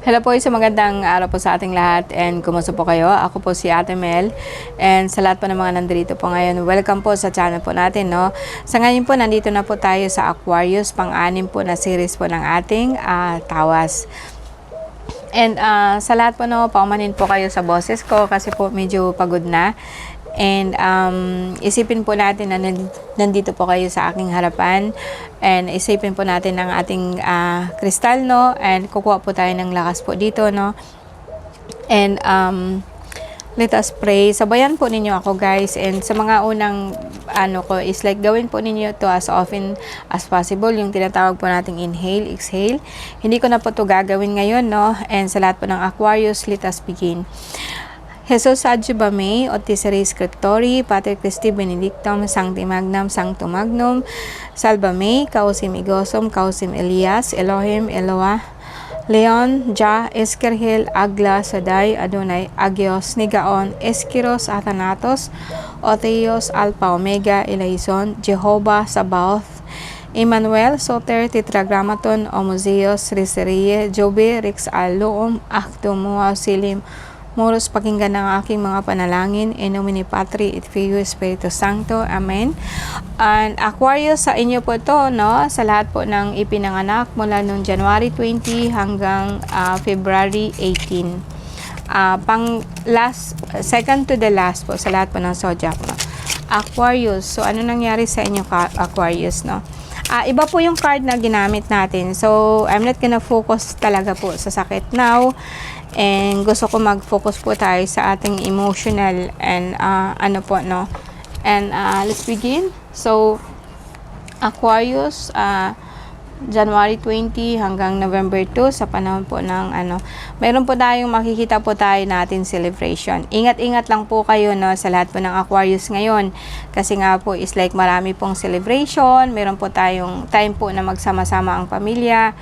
Hello po, isang magandang araw po sa ating lahat and kumusta po kayo? Ako po si Ate Mel and sa lahat po ng mga nandito po ngayon, welcome po sa channel po natin, no? Sa ngayon po, nandito na po tayo sa Aquarius, pang-anim po na series po ng ating tawas. And sa lahat po, no, paumanin po kayo sa boses ko kasi po medyo pagod na. And isipin po natin na nandito po kayo sa aking harapan and isipin po natin ang ating kristal, no, and kukuha po tayo ng lakas po dito, no, and let us pray. Sabayan po ninyo ako, guys, and sa mga unang ko is like gawin po ninyo to as often as possible, yung tinatawag po nating inhale, exhale. Hindi ko na po to gagawin ngayon, no, and sa lahat po ng Aquarius, let us begin. Jesus adjuvame, Otisere scriptori, Pater Christi benedictum, Sancti Magnum, Sanctum Magnum, Salvame, Causim Igosum, Causim Elias, Elohim, Eloah, Leon, Ja, Eskerhel, Agla, Saday, Adonai, Agios, Nigaon, Eskiros, Athanatos, Otheos, Alpha, Omega, Eleison, Jehovah, Sabaoth, Emmanuel, Soter, Tetragrammaton, Omuseos, Riserie, Jobe, Rix Aloom, Actum, Auxilium, Moros, pakinggan ng aking mga panalangin. In nomine Patri et Filii Spiritus Sancto. Amen. And Aquarius, sa inyo po to, no? Sa lahat po ng ipinanganak mula noong January 20 hanggang February 18. Second to the last po, sa lahat po ng zodiac, no? Aquarius. So, ano nangyari sa inyo, Aquarius, no? Iba po yung card na ginamit natin. So, I'm not gonna focus talaga po sa sakit now. And gusto ko mag-focus po tayo sa ating emotional and no. And let's begin. So, Aquarius, January 20 hanggang November 2 sa panahon po ng meron po tayong makikita po tayo natin celebration. Ingat-ingat lang po kayo, no, sa lahat po ng Aquarius ngayon kasi nga po is like marami pong celebration, meron po tayong time po na magsama-sama ang pamilya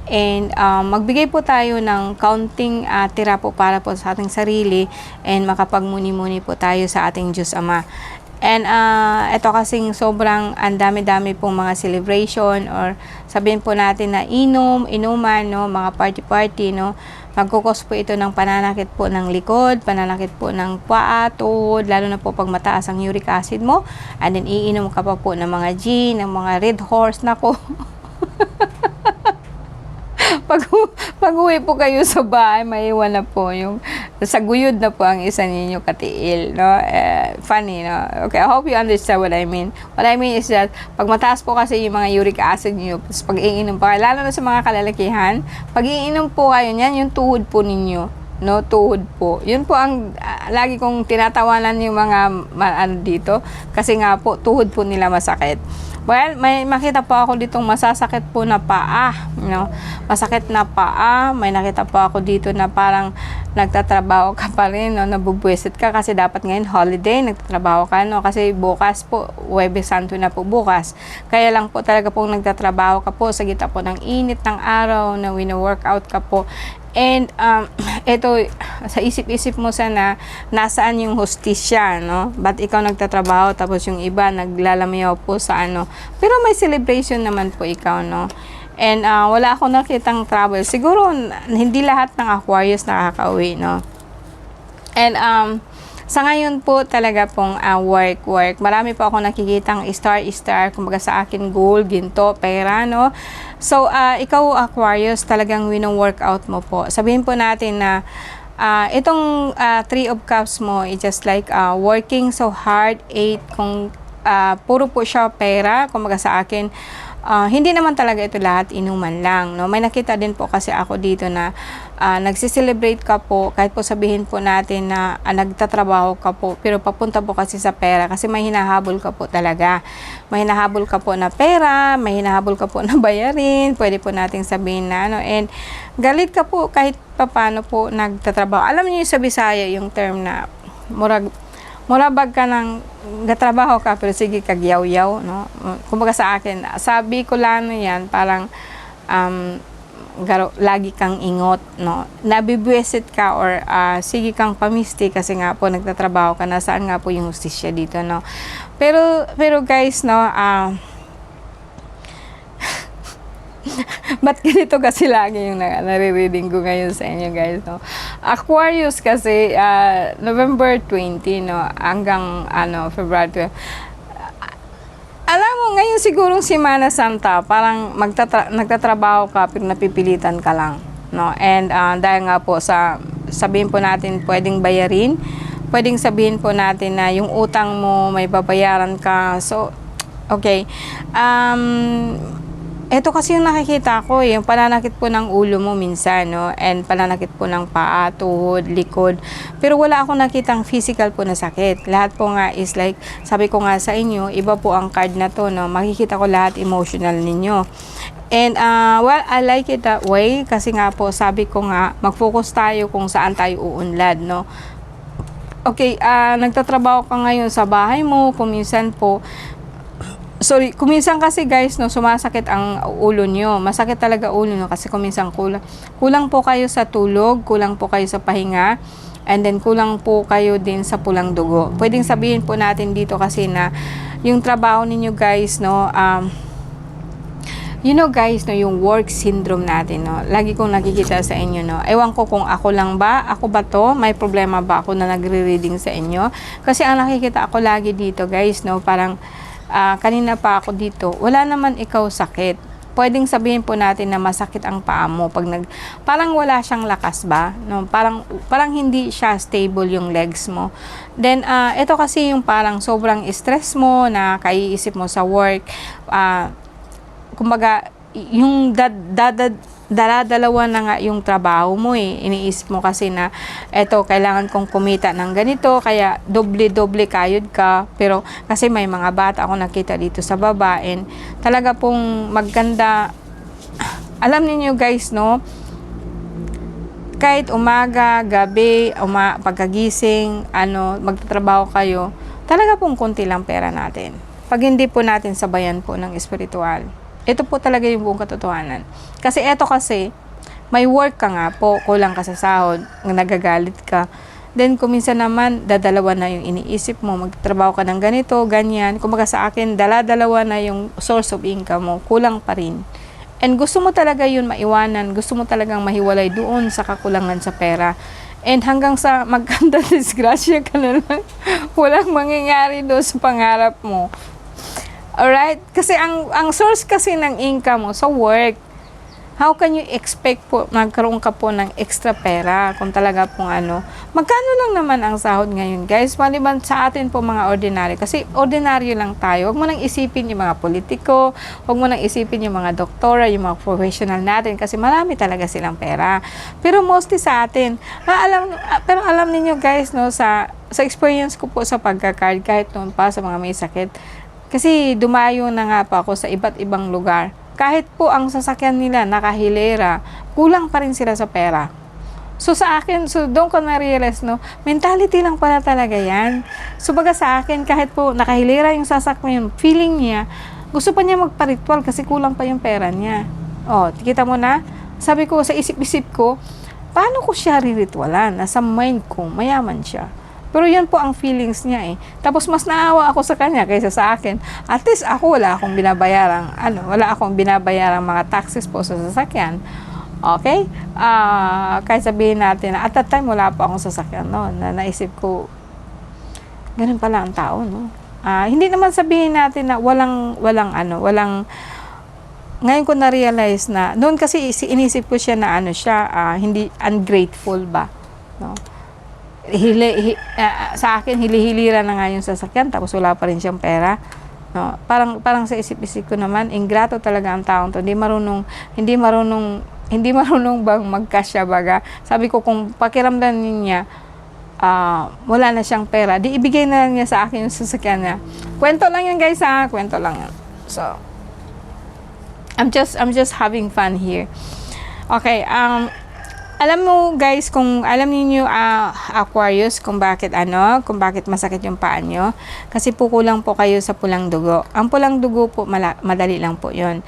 and magbigay po tayo ng counting tira po para po sa ating sarili and makapagmuni-muni po tayo sa ating Diyos Ama. And ito kasing sobrang andami-dami pong mga celebration or sabihin po natin na inuman, no, mga party-party, no. Magkukos po ito ng pananakit po ng likod, pananakit po ng paa, tuhod, lalo na po pag mataas ang uric acid mo. And then iinom ka pa po ng mga gin, ng mga red horse, nako. Pag uwi po kayo sa bahay, maiwan na po yung saguyod na po ang isa ninyo katiil, no? Funny, no? Okay, I hope you understand what I mean. What I mean is that pag mataas po kasi yung mga uric acid niyo, pag iinom pa, lalo na sa mga kalalakihan, pag iinom po kayo niyan, yung tuhod po ninyo, no, tuhod po. Yun po ang lagi kong tinatawanan yung mga dito kasi nga po tuhod po nila masakit. Well, may makita po ako ditong masasakit po na paa, no? Masakit na paa. May nakita po ako dito na parang nagtatrabaho ka pa rin, no? Nabubwisit ka kasi dapat ngayon holiday, nagtatrabaho ka, no? Kasi bukas po, Huwebes Santo na po bukas. Kaya lang po talaga pong nagtatrabaho ka po sa gitna po ng init ng araw, na wino-workout ka po. And ito sa isip-isip mo sana nasaan yung hustisya, no? Ba't ikaw nagtatrabaho tapos yung iba naglalamayaw po sa pero may celebration naman po ikaw, no? And wala akong nakitang travel. Siguro hindi lahat ng Aquarius nakakauwi, no? And sa ngayon po talaga pong work. Marami po ako nakikitang star, kumbaga sa akin gold, ginto, pera, no? So, ikaw Aquarius, talagang wino-workout mo po. Sabihin po natin na itong Three of Cups mo is just like working so hard, kung puro po siya pera, kumbaga sa akin, hindi naman talaga ito lahat inuman lang, no? May nakita din po kasi ako dito na nagsiselebrate ka po, kahit po sabihin po natin na nagtatrabaho ka po, pero papunta po kasi sa pera kasi may hinahabol ka po talaga. May hinahabol ka po na pera, may hinahabol ka po na bayarin, pwede po nating sabihin na and galit ka po kahit papano po nagtatrabaho. Alam niyo sa Bisaya yung term na murabag ka ng gatrabaho ka pero sige kagyaw-yaw, no? Kumbaga sa akin, sabi ko lang yan, parang lagi kang ingot, no? Nabibwisit ka or sige kang pamisti kasi nga po nagtatrabaho ka, nasaan nga po yung hustisya dito, no? Pero guys, no, Ba't ganito kasi lagi yung nare-reading ko ngayon sa inyo guys, no? Aquarius kasi, November 20, no? Hanggang, February 12. Alam mo, ngayon sigurong Semana Santa, parang nagtatrabaho ka, pero napipilitan ka lang, no? And, dahil nga po sabihin po natin, pwedeng bayarin, pwedeng sabihin po natin na yung utang mo, may babayaran ka. So, okay. Ito kasi yung nakikita ko, yung pananakit po ng ulo mo minsan, no? And pananakit po ng paa, tuhod, likod. Pero wala akong nakitang physical po na sakit. Lahat po nga is like, sabi ko nga sa inyo, iba po ang card na to, no? Makikita ko lahat emotional ninyo. And, well, I like it that way kasi nga po, sabi ko nga, mag-focus tayo kung saan tayo uunlad, no? Okay, nagtatrabaho ka ngayon sa bahay mo, kuminsan po, kuminsan kasi guys, no, sumasakit ang ulo nyo. Masakit talaga ulo nyo kasi kuminsan kulang po kayo sa tulog, kulang po kayo sa pahinga, and then kulang po kayo din sa pulang dugo. Pwedeng sabihin po natin dito kasi na yung trabaho ninyo guys, no, you know guys, no, yung work syndrome natin, no, lagi kong nakikita sa inyo, no. Ewan ko kung ako lang ba, ako ba to, may problema ba ako na nagre-reading sa inyo? Kasi ang nakikita ako lagi dito guys, no, parang kanina pa ako dito, wala naman ikaw sakit. Pwedeng sabihin po natin na masakit ang paa mo pag parang wala siyang lakas ba, no? Parang hindi siya stable yung legs mo. Then ito kasi yung parang sobrang stress mo na kaiisip mo sa work. Kumbaga yung dala-dalawa na nga yung trabaho mo iniisip mo kasi na eto, kailangan kong kumita ng ganito, kaya doble-doble kayod ka. Pero kasi may mga bata ako nakita dito sa baba, and talaga pong maganda. Alam niyo guys, no, kahit umaga, gabi, pagkagising, magtatrabaho kayo, talaga pong konti lang pera natin pag hindi po natin sabayan po ng espiritual. Ito po talaga yung buong katotohanan. Kasi eto kasi, may work ka nga po, kulang ka sa sahod, nagagalit ka. Then, kuminsan naman, dadalawa na yung iniisip mo, magtrabaho ka ng ganito, ganyan. Kumbaga sa akin, dala-dalawa na yung source of income mo, kulang pa rin. And gusto mo talaga yun maiwanan, gusto mo talagang mahiwalay doon sa kakulangan sa pera. And hanggang sa magkanda disgrasya ka na lang, walang mangyayari doon sa pangarap mo. Alright? Kasi ang source kasi ng income mo sa work, how can you expect po magkaroon ka po ng extra pera kung talaga pong magkano lang naman ang sahod ngayon guys, maliban sa atin po mga ordinary, kasi ordinaryo lang tayo. Huwag mo nang isipin yung mga politiko, huwag mo nang isipin yung mga doktora, yung mga professional natin, kasi marami talaga silang pera. Pero mostly sa atin, pero alam niyo guys, no, sa experience ko po sa pagka-card, kahit noon pa sa mga may sakit, kasi dumayo na nga pa ako sa iba't ibang lugar. Kahit po ang sasakyan nila nakahilera, kulang pa rin sila sa pera. So sa akin, doon ko na-realize, no, mentality lang pala talaga yan. So baga sa akin, kahit po nakahilera yung sasakyan, feeling niya, gusto pa niya magpa-ritual kasi kulang pa yung pera niya. Oh, kita mo na? Sabi ko, sa isip-isip ko, paano ko siya riritualan? Nasa mind ko, mayaman siya. Pero yan po ang feelings niya Tapos mas naawa ako sa kanya kaysa sa akin. At least ako wala akong binabayarang mga taxes po sa sasakyan. Okay? Kahit sabihin natin na at that time wala pa akong sasakyan, no? Na naisip ko, ganun pala ang tao, no? Hindi naman sabihin natin na walang ngayon ko na-realize na, noon kasi inisip ko siya na hindi ungrateful ba, no? Sa akin hilihilira na nga yung sasakyan tapos wala pa rin siyang pera, no? Parang sa isip-isip ko naman, ingrato talaga ang taong to. Hindi marunong bang magkasya baga. Sabi ko, kung pakiramdam niya wala na siyang pera, di ibigay na lang niya sa akin yung sasakyan niya. Kwento lang yan guys, kwento lang yan. So I'm just having fun here. Okay, alam mo guys, kung alam niyo Aquarius, kung bakit masakit yung paa nyo, kasi po kulang po kayo sa pulang dugo. Ang pulang dugo po, madali lang po yun.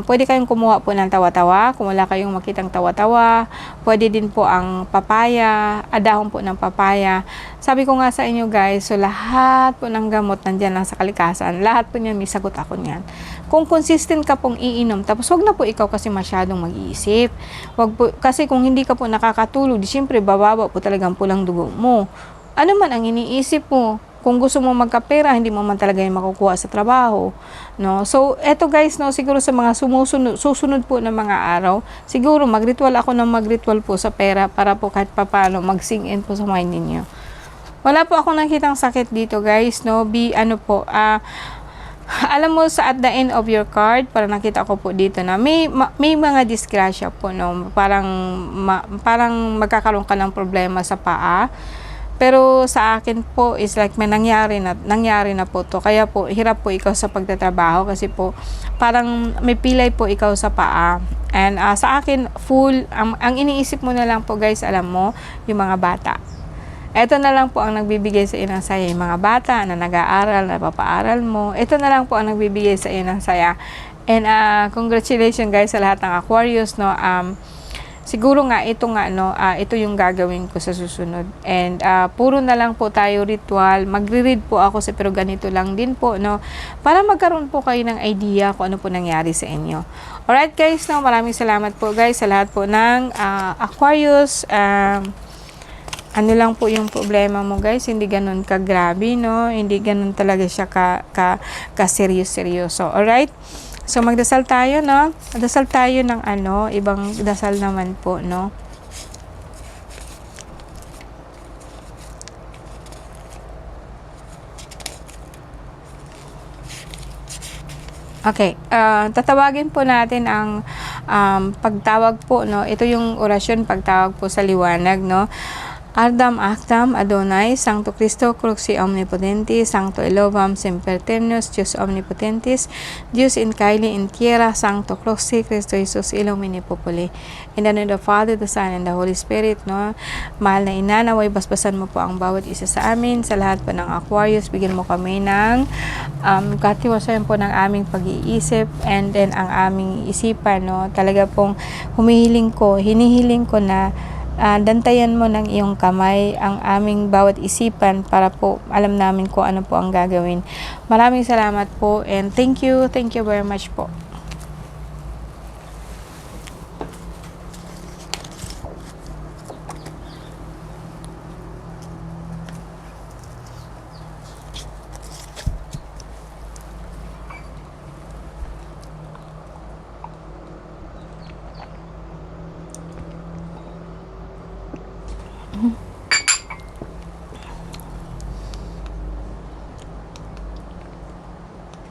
Pwede kayong kumuha po ng tawa-tawa, kung wala kayong makitang tawa-tawa. Pwede din po ang papaya, dahon po ng papaya. Sabi ko nga sa inyo guys, so lahat po ng gamot nandyan lang sa kalikasan. Lahat po niyan, may sagot ako niyan. kung consistent ka pong iinom, tapos wag na po ikaw kasi masyadong mag-iisip. Wag po, kasi kung hindi ka po nakakatulog, di syempre bababa po talagang pulang dugo mo. Ano man ang iniisip mo, kung gusto mo magkapera, hindi mo man talaga yung makukuha sa trabaho, no? So, eto guys, no, siguro sa mga susunod po na mga araw, siguro mag-ritual ako ng mag-ritual po sa pera para po kahit papano mag-sink in po sa mind ninyo. Wala po ako nakitang sakit dito guys, no? Alam mo sa at the end of your card, para nakita ko po dito na may mga disgrasya po, no? Parang magkakaroon ka ng problema sa paa. Pero sa akin po is like may nangyari na po to. Kaya po hirap po ikaw sa pagtatrabaho kasi po parang may pilay po ikaw sa paa. And sa akin ang iniisip mo na lang po guys, alam mo, yung mga bata. Ito na lang po ang nagbibigay sa iyo ng saya, yung mga bata na nag-aaral, na papaaral mo. Ito na lang po ang nagbibigay sa iyo ng saya. And congratulations guys sa lahat ng Aquarius, no. Siguro nga ito yung gagawin ko sa susunod. And puro na lang po tayo ritual. Magre-read po ako pero ganito lang din po, no, para magkaroon po kayo ng idea kung ano po nangyari sa inyo. Alright guys, no, maraming salamat po guys sa lahat po ng Aquarius. Ano lang po yung problema mo guys, hindi ganun kagrabe, no, hindi ganun talaga siya ka seryoso. Alright. So, magdasal tayo, no? Magdasal tayo ng ibang dasal naman po, no? Okay, tatawagin po natin ang pagtawag po, no? Ito yung orasyon, pagtawag po sa liwanag, no? Ardam Actam Adonai, Sancto Cristo, Cruxi Omnipotentis, Sancto Elohim Semperternus, Dios Omnipotentis, Dios in Caeli in Tierra, Sancto Cruxi, Cristo Jesus, Illumini Populi. In the name of the Father, the Son, and the Holy Spirit, no? Mahal na ina, naway basbasan mo po ang bawat isa sa amin, sa lahat po ng Aquarius, bigyan mo kami ng katiwasayan po ng aming pag-iisip, and then ang aming isipan, no? Talaga pong hinihiling ko na dantayan mo ng iyong kamay ang aming bawat isipan para po alam namin kung ano po ang gagawin. Maraming salamat po and thank you very much po.